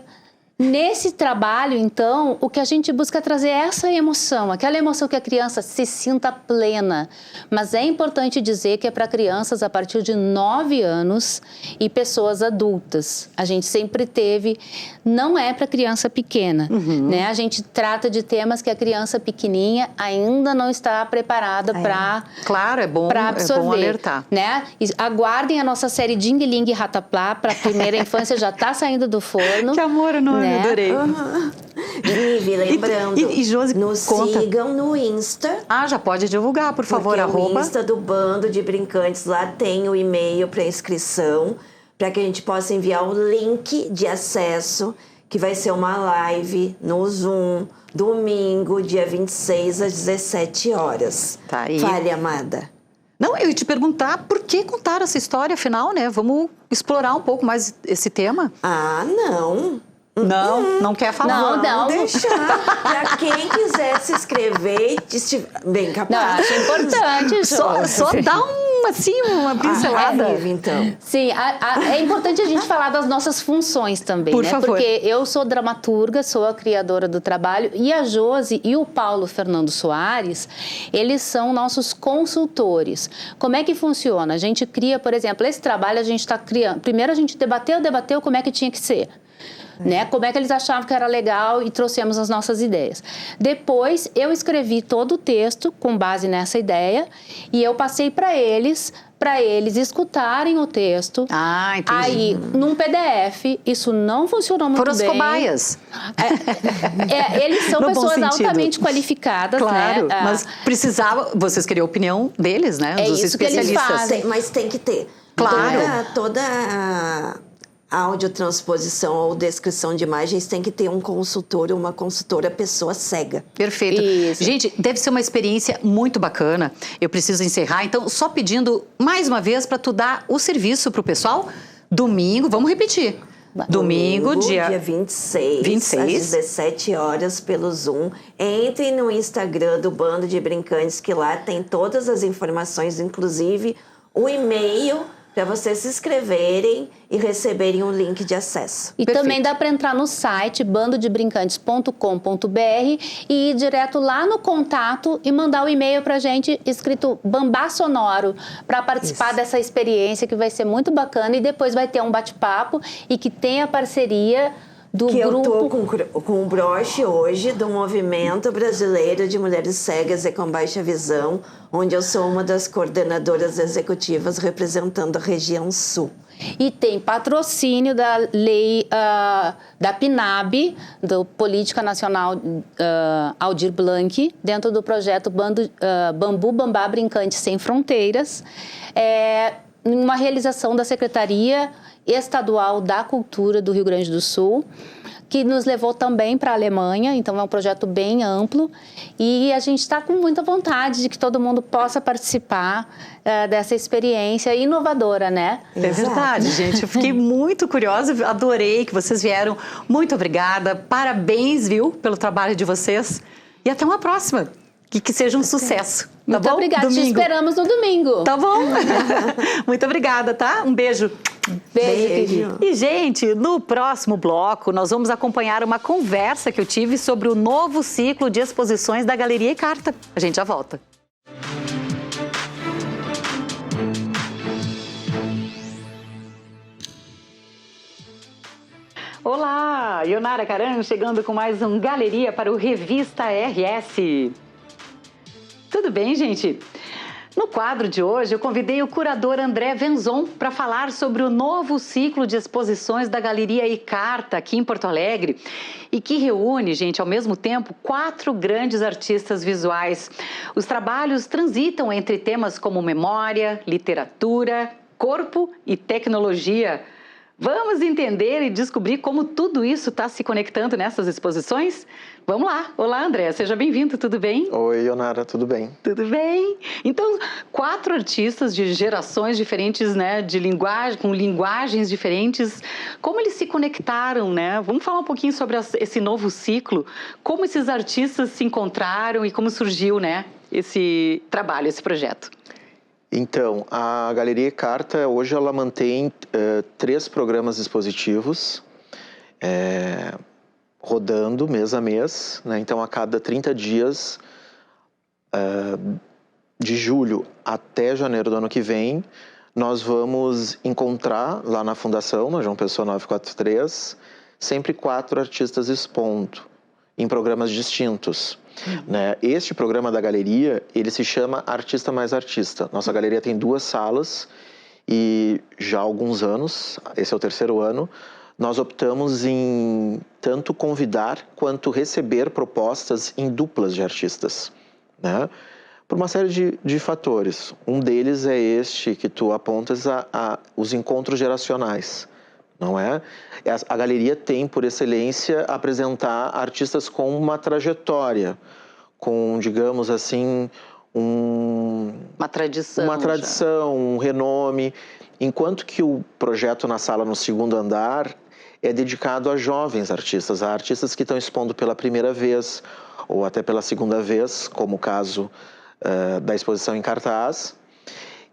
nesse trabalho, então, o que a gente busca trazer é essa emoção, aquela emoção que a criança se sinta plena. Mas é importante dizer que é para crianças a partir de 9 anos e pessoas adultas. A gente sempre teve, não é para criança pequena, né? A gente trata de temas que a criança pequenininha ainda não está preparada para Claro, é bom absorver, alertar. né? E aguardem a nossa série Ding Ling Rataplá para a primeira infância, já está saindo do forno. Que amor o nome, né? adorei. Vivi, lembrando, E Josi, nos conta. sigam no Insta. Já pode divulgar, por favor, Porque o @. Insta do Bando de Brincantes, lá tem o e-mail para inscrição, para que a gente possa enviar o link de acesso, que vai ser uma live no Zoom, domingo, dia 26, às 17 horas. Tá aí. Fale, amada. Não, eu ia te perguntar por que contar essa história, afinal, né? Vamos explorar um pouco mais esse tema. Não. Não quer falar. Não. Vamos deixar para quem quiser se inscrever e estiver bem Não, capaz. acho importante, Só dá uma pincelada. Vivi, então. Sim, é importante a gente falar das nossas funções também, Por né? favor. Porque eu sou dramaturga, sou a criadora do trabalho, e a Josi e o Paulo Fernando Soares, eles são nossos consultores. Como é que funciona? A gente cria, por exemplo, esse trabalho a gente está criando. Primeiro a gente debateu como é que tinha que ser. Né? Como é que eles achavam que era legal e trouxemos as nossas ideias. Depois, eu escrevi todo o texto com base nessa ideia e eu passei para eles escutarem o texto. Entendi. Aí, num PDF, isso não funcionou muito Foram bem. as cobaias. Eles são No bom pessoas sentido. altamente qualificadas, Claro, né? mas precisava... Vocês queriam a opinião deles, né? É Dos isso que eles especialistas. fazem. Mas tem que ter. Claro. Toda a audiotransposição ou descrição de imagens tem que ter um consultor ou uma consultora pessoa cega. Perfeito. Isso. Gente, deve ser uma experiência muito bacana. Eu preciso encerrar, então só pedindo mais uma vez para tu dar o serviço pro pessoal. Domingo, vamos repetir. Domingo, dia 26, às 17 horas pelo Zoom. Entre no Instagram do Bando de Brincantes, que lá tem todas as informações, inclusive o e-mail para vocês se inscreverem e receberem um link de acesso. E Perfeito. também dá para entrar no site bandodebrincantes.com.br e ir direto lá no contato e mandar o e-mail para a gente escrito Bambá Sonoro para participar dessa experiência que vai ser muito bacana e depois vai ter um bate-papo e que tem a parceria do Que grupo... eu tô com um broche hoje do Movimento Brasileiro de Mulheres Cegas e com Baixa Visão, onde eu sou uma das coordenadoras executivas representando a região sul. E tem patrocínio da lei da PNAB, do Política Nacional Aldir Blanc, dentro do projeto Bambu Bambá Brincantes Sem Fronteiras, uma realização da Secretaria Estadual da Cultura do Rio Grande do Sul, que nos levou também para a Alemanha, então é um projeto bem amplo e a gente está com muita vontade de que todo mundo possa participar dessa experiência inovadora, né? É verdade, gente. Eu fiquei muito curiosa, adorei que vocês vieram. Muito obrigada, parabéns, viu, pelo trabalho de vocês e até uma próxima. que seja um sucesso. Tá Muito bom? obrigada, te Domingo. esperamos no domingo. Tá bom? Muito obrigada, tá? Um beijo. Beijo, querido. E, gente, no próximo bloco, nós vamos acompanhar uma conversa que eu tive sobre o novo ciclo de exposições da Galeria e Carta. A gente já volta. Olá, Ionara Caran chegando com mais um Galeria para o Revista RS. Tudo bem, gente? No quadro de hoje, eu convidei o curador André Venzon para falar sobre o novo ciclo de exposições da Galeria e Carta aqui em Porto Alegre e que reúne, gente, ao mesmo tempo, 4 grandes artistas visuais. Os trabalhos transitam entre temas como memória, literatura, corpo e tecnologia. Vamos entender e descobrir como tudo isso está se conectando nessas exposições? Vamos lá! Olá, André, seja bem-vindo, tudo bem? Oi, Ionara, tudo bem? Tudo bem? Então, 4 artistas de gerações diferentes, né, de linguagem, com linguagens diferentes, como eles se conectaram, né? Vamos falar um pouquinho sobre esse novo ciclo, como esses artistas se encontraram e como surgiu, né, esse trabalho, esse projeto. Então, a Galeria Carta, hoje ela mantém 3 programas expositivos, rodando mês a mês, né? Então, a cada 30 dias, de julho até janeiro do ano que vem, nós vamos encontrar lá na Fundação, na João Pessoa 943, sempre 4 artistas expondo, em programas distintos. Né? Este programa da galeria, ele se chama Artista Mais Artista. Nossa galeria tem 2 salas e já há alguns anos, esse é o 3º ano, nós optamos em tanto convidar quanto receber propostas em duplas de artistas, né? Por uma série de fatores. Um deles é este que tu apontas, os encontros geracionais. Não é? A galeria tem, por excelência, apresentar artistas com uma trajetória, com, digamos assim, uma tradição, um renome, enquanto que o projeto na sala no 2º andar é dedicado a jovens artistas, a artistas que estão expondo pela primeira vez ou até pela 2ª vez, como o caso da exposição em cartaz.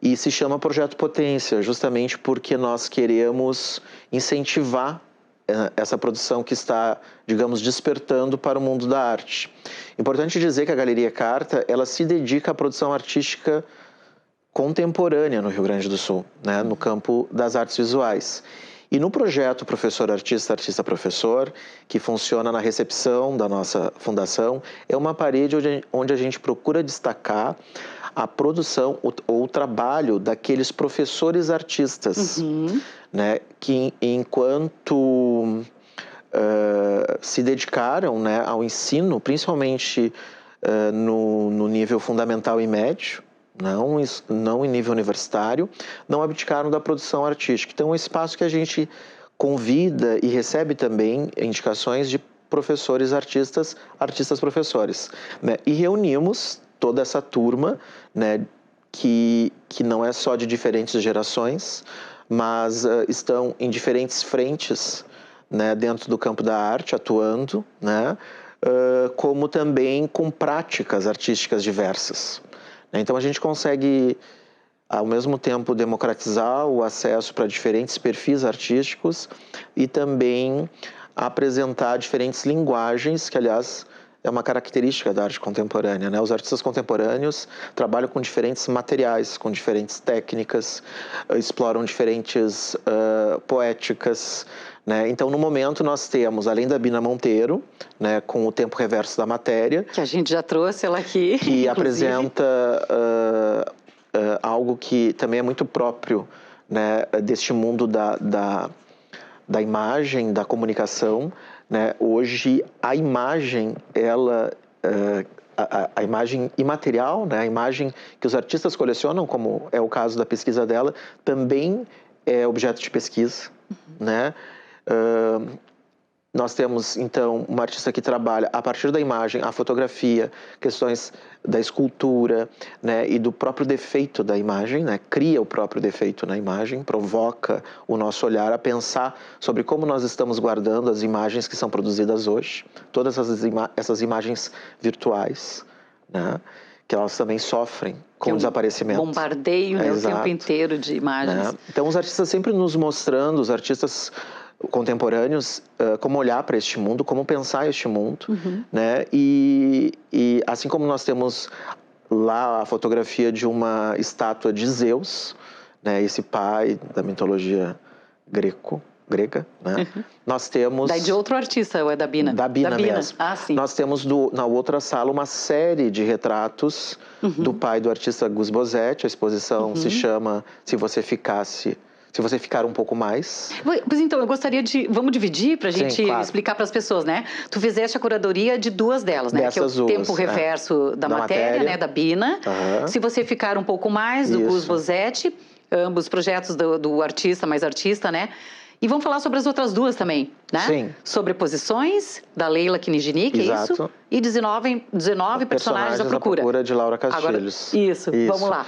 E se chama Projeto Potência, justamente porque nós queremos incentivar essa produção que está, digamos, despertando para o mundo da arte. Importante dizer que a Galeria Carta, ela se dedica à produção artística contemporânea no Rio Grande do Sul, né, no campo das artes visuais. E no projeto Professor Artista, Artista Professor, que funciona na recepção da nossa fundação, é uma parede onde a gente procura destacar a produção ou o trabalho daqueles professores artistas, né, que enquanto se dedicaram, né, ao ensino, principalmente no nível fundamental e médio, não em nível universitário, não abdicaram da produção artística. Então, é um espaço que a gente convida e recebe também indicações de professores artistas, artistas professores, né? E reunimos toda essa turma, né, que não é só de diferentes gerações, mas estão em diferentes frentes, né, dentro do campo da arte, atuando, né, como também com práticas artísticas diversas. Então, a gente consegue, ao mesmo tempo, democratizar o acesso para diferentes perfis artísticos e também apresentar diferentes linguagens, que, aliás, é uma característica da arte contemporânea, né? Os artistas contemporâneos trabalham com diferentes materiais, com diferentes técnicas, exploram diferentes poéticas, né? Então, no momento, nós temos, além da Bina Monteiro, né, com o Tempo Reverso da Matéria, que a gente já trouxe ela aqui, que apresenta algo que também é muito próprio, né, deste mundo da imagem, da comunicação, né? Hoje, a imagem, ela, a imagem imaterial, né, a imagem que os artistas colecionam, como é o caso da pesquisa dela, também é objeto de pesquisa, né? Nós temos, então, uma artista que trabalha a partir da imagem, a fotografia, questões da escultura, né, e do próprio defeito da imagem, né, cria o próprio defeito na imagem, provoca o nosso olhar a pensar sobre como nós estamos guardando as imagens que são produzidas hoje, todas essas imagens virtuais, né? Que elas também sofrem com um o desaparecimento. Bombardeio, né, o tempo inteiro de imagens. Né? Então, os artistas sempre nos mostrando, os artistas contemporâneos, como olhar para este mundo, como pensar este mundo, né? E assim como nós temos lá a fotografia de uma estátua de Zeus, né? Esse pai da mitologia grega, né? Nós temos... Daí de outro artista, ou é da Bina? Da Bina mesmo. Ah, sim. Nós temos na outra sala uma série de retratos do pai do artista Gus Bozzetti. A exposição se chama Se Você Ficar um Pouco Mais. Pois então, eu gostaria de... Vamos dividir para a gente explicar para as pessoas, né? Tu fizeste a curadoria de duas delas, né? Dessas que é o Tempo Reverso da matéria, né? Da Bina. Se Você Ficar um Pouco Mais, do Gus Bozzetti. Ambos projetos do artista, mais artista, né? E vamos falar sobre as outras duas também, né? Sim. Sobre Posições, da Leila Kniznik, é isso? E 19 personagens da procura. De Laura Castilhos. Agora, isso, vamos lá.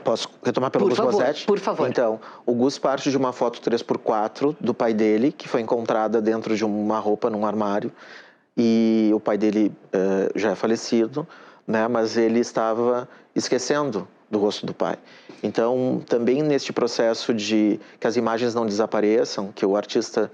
Posso retomar pelo Gus Bozzetti? Por favor. Então, o Gus parte de uma foto 3x4 do pai dele, que foi encontrada dentro de uma roupa num armário. E o pai dele já é falecido, né? Mas ele estava esquecendo do rosto do pai. Então, também neste processo de que as imagens não desapareçam, que o artista,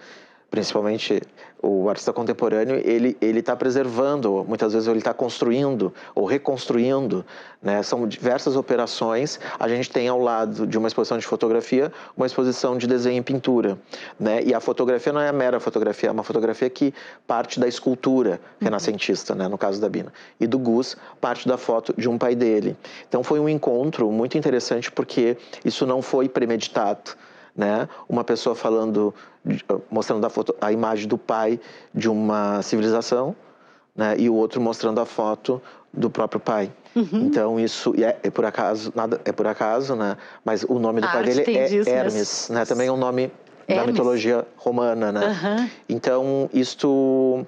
principalmente o artista contemporâneo, ele está preservando, muitas vezes ele está construindo ou reconstruindo, né? São diversas operações. A gente tem ao lado de uma exposição de fotografia, uma exposição de desenho e pintura, né? E a fotografia não é a mera fotografia, é uma fotografia que parte da escultura renascentista, né? No caso da Bina. E do Gus, parte da foto de um pai dele. Então foi um encontro muito interessante porque isso não foi premeditado, né? Uma pessoa mostrando a imagem do pai de uma civilização, né? E o outro mostrando a foto do próprio pai. Então isso é por acaso, nada é por acaso, né? Mas o nome do pai dele é Hermes, né? Também é um nome da mitologia romana, né? Então isto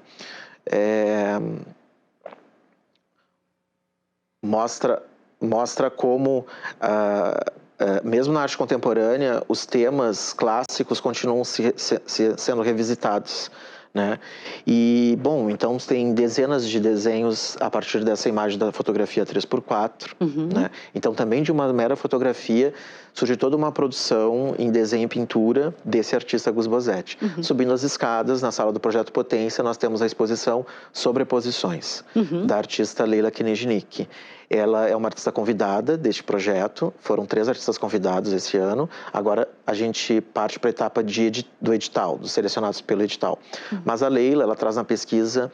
mostra como mesmo na arte contemporânea, os temas clássicos continuam sendo revisitados, né? E, bom, então tem dezenas de desenhos a partir dessa imagem da fotografia 3x4, né? Então, também de uma mera fotografia, surge toda uma produção em desenho e pintura desse artista Gus Bozzetti. Subindo as escadas, na sala do Projeto Potência, nós temos a exposição Sobreposições, da artista Leila Kniznik. Ela é uma artista convidada deste projeto, foram 3 artistas convidados esse ano. Agora a gente parte para a etapa do edital, dos selecionados pelo edital. Mas a Leila, ela traz uma pesquisa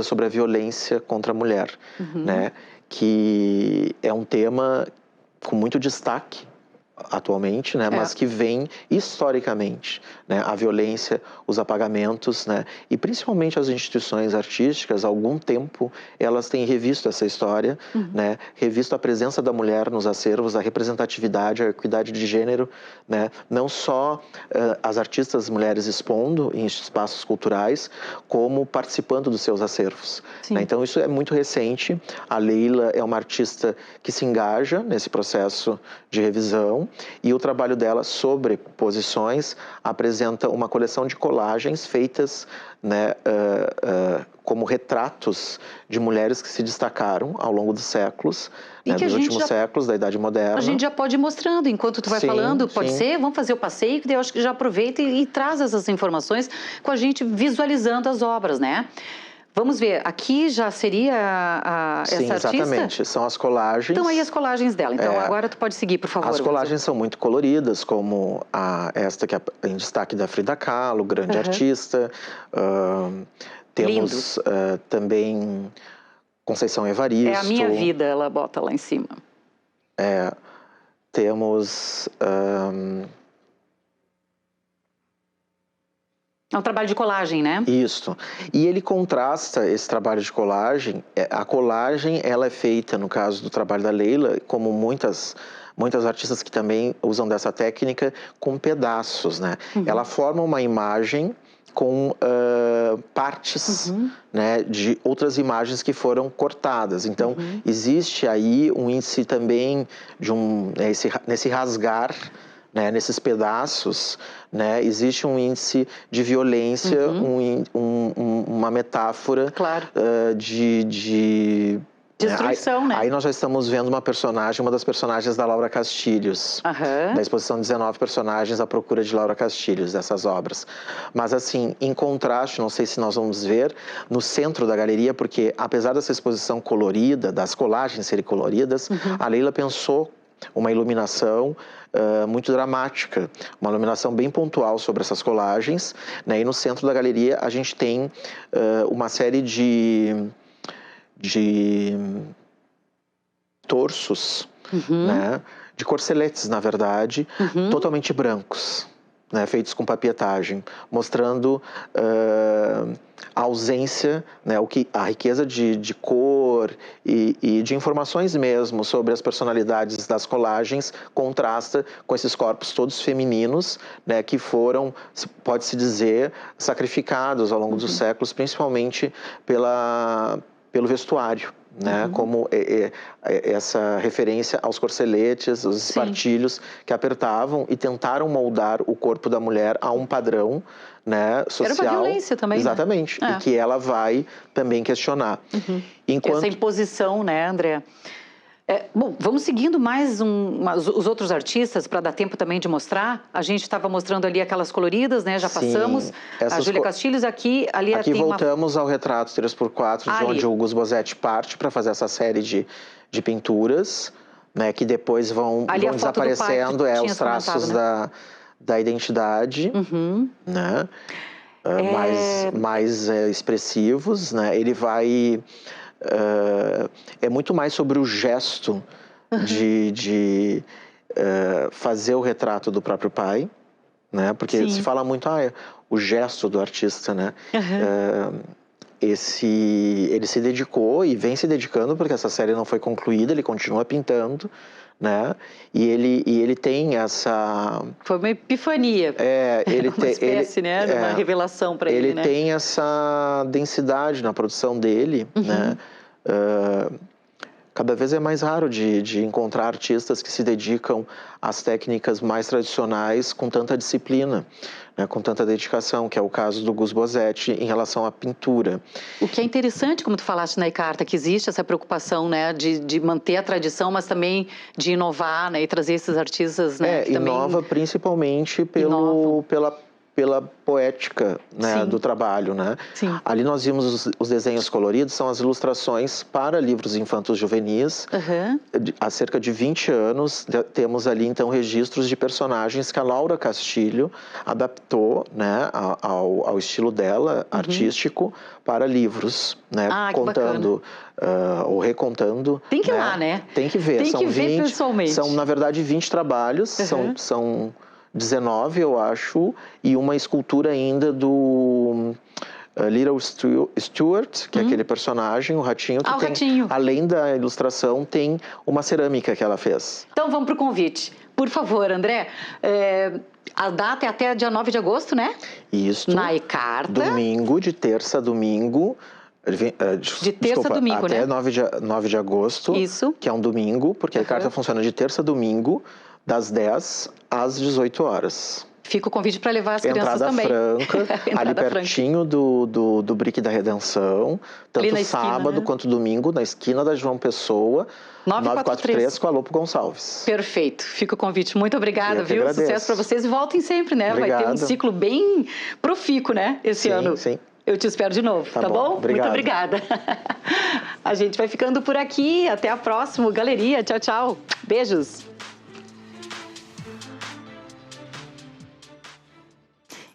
sobre a violência contra a mulher, né? Que é um tema com muito destaque atualmente, né? Mas que vem historicamente, né? A violência, os apagamentos, né? E principalmente as instituições artísticas, há algum tempo, elas têm revisto essa história, né? Revisto a presença da mulher nos acervos, a representatividade, a equidade de gênero, né? Não só as artistas mulheres expondo em espaços culturais, como participando dos seus acervos, né? Então isso é muito recente. A Leila é uma artista que se engaja nesse processo de revisão. E o trabalho dela sobre posições apresenta uma coleção de colagens feitas, né, como retratos de mulheres que se destacaram ao longo dos séculos, né, dos últimos séculos, da Idade Moderna. A gente já pode ir mostrando, enquanto tu vai falando, pode ser? Vamos fazer o passeio, que eu acho que já aproveita e traz essas informações com a gente visualizando as obras, né? Vamos ver, aqui já seria essa artista? Sim, exatamente, são as colagens. Então aí as colagens dela, então agora tu pode seguir, por favor. As colagens são muito coloridas, como esta que é em destaque da Frida Kahlo, grande artista. Temos também Conceição Evaristo. É a minha vida, ela bota lá em cima. Temos... É um trabalho de colagem, né? Isso. E ele contrasta esse trabalho de colagem. A colagem, ela é feita, no caso do trabalho da Leila, como muitas artistas que também usam dessa técnica, com pedaços, né? Ela forma uma imagem com partes, né, de outras imagens que foram cortadas. Então, existe aí um índice também de nesse rasgar, né, nesses pedaços, né, existe um índice de violência, uma metáfora de Destruição, né? Aí nós já estamos vendo uma das personagens da Laura Castilhos. Da exposição 19 personagens à procura de Laura Castilhos, dessas obras. Mas assim, em contraste, não sei se nós vamos ver, no centro da galeria, porque apesar dessa exposição colorida, das colagens serem coloridas, a Leila pensou uma iluminação muito dramática, uma iluminação bem pontual sobre essas colagens, né? E no centro da galeria a gente tem uma série de torsos, né? De corceletes, na verdade, totalmente brancos, né? Feitos com papietagem, mostrando a ausência, né? A riqueza de cor e de informações mesmo sobre as personalidades das colagens contrasta com esses corpos todos femininos, né? Que foram, pode-se dizer, sacrificados ao longo dos séculos, principalmente pelo vestuário, né? Como essa referência aos corceletes, os espartilhos que apertavam e tentaram moldar o corpo da mulher a um padrão, né, social. Era uma violência também, exatamente, né? E que ela vai também questionar. Essa imposição, né, André? Bom, vamos seguindo mais os outros artistas para dar tempo também de mostrar. A gente estava mostrando ali aquelas coloridas, né? Já passamos. A Júlia Castilhos aqui voltamos ao retrato 3x4, de onde o Gus Bossetti parte para fazer essa série de pinturas, né? Que depois vão desaparecendo, os traços, né? da identidade, né? Mais expressivos, né? Ele vai... é muito mais sobre o gesto de fazer o retrato do próprio pai, né? Porque se fala muito, o gesto do artista, né? Ele se dedicou e vem se dedicando, porque essa série não foi concluída, ele continua pintando, né? E ele tem essa... Foi uma epifania. Uma espécie, né? Uma revelação para ele, né? Ele tem essa densidade na produção dele, né? Cada vez é mais raro de encontrar artistas que se dedicam às técnicas mais tradicionais com tanta disciplina, né, com tanta dedicação, que é o caso do Gus Bossetti em relação à pintura. O que é interessante, como tu falaste na carta, que existe essa preocupação, né, de manter a tradição, mas também de inovar, né, e trazer esses artistas, né, que inova também... principalmente pela poética, né, do trabalho, né? Ali nós vimos os desenhos coloridos, são as ilustrações para livros infantos juvenis. Há cerca de 20 anos, temos ali, então, registros de personagens que a Laura Castilho adaptou, né, ao estilo dela, artístico, para livros, né? Contando ou recontando. Tem que ir lá, né? Tem que ver. Tem que ver pessoalmente. São, na verdade, 20 trabalhos, são 19, eu acho, e uma escultura ainda do Little Stuart, que é aquele personagem, o ratinho, que tem, ratinho. Além da ilustração, tem uma cerâmica que ela fez. Então vamos para o convite. Por favor, André, a data é até dia 9 de agosto, né? Isso. Na e-carta. Domingo, de terça a domingo. De terça a domingo, até né? 9 de agosto. Isso. Que é um domingo, porque a e-carta funciona de terça a domingo, das 10 às 18 horas. Fica o convite para levar as crianças também. Franca, ali pertinho do Brick da Redenção, tanto sábado quanto domingo, na esquina da João Pessoa, 943 com a Lopo Gonçalves. Perfeito, fica o convite. Muito obrigada, viu? Agradeço. Sucesso para vocês e voltem sempre, né? Obrigado. Vai ter um ciclo bem profícuo, né? Esse ano. Sim. Eu te espero de novo, tá bom? Obrigado. Muito obrigada. A gente vai ficando por aqui. Até a próxima galeria. Tchau, tchau. Beijos.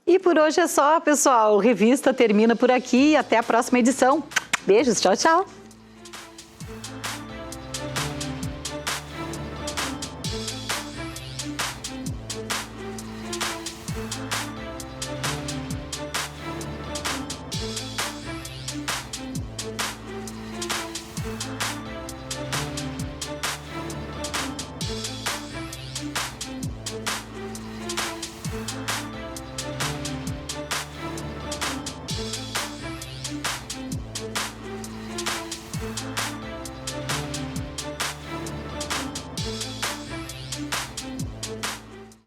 E por hoje é só, pessoal. Revista termina por aqui. Até a próxima edição. Beijos. Tchau, tchau.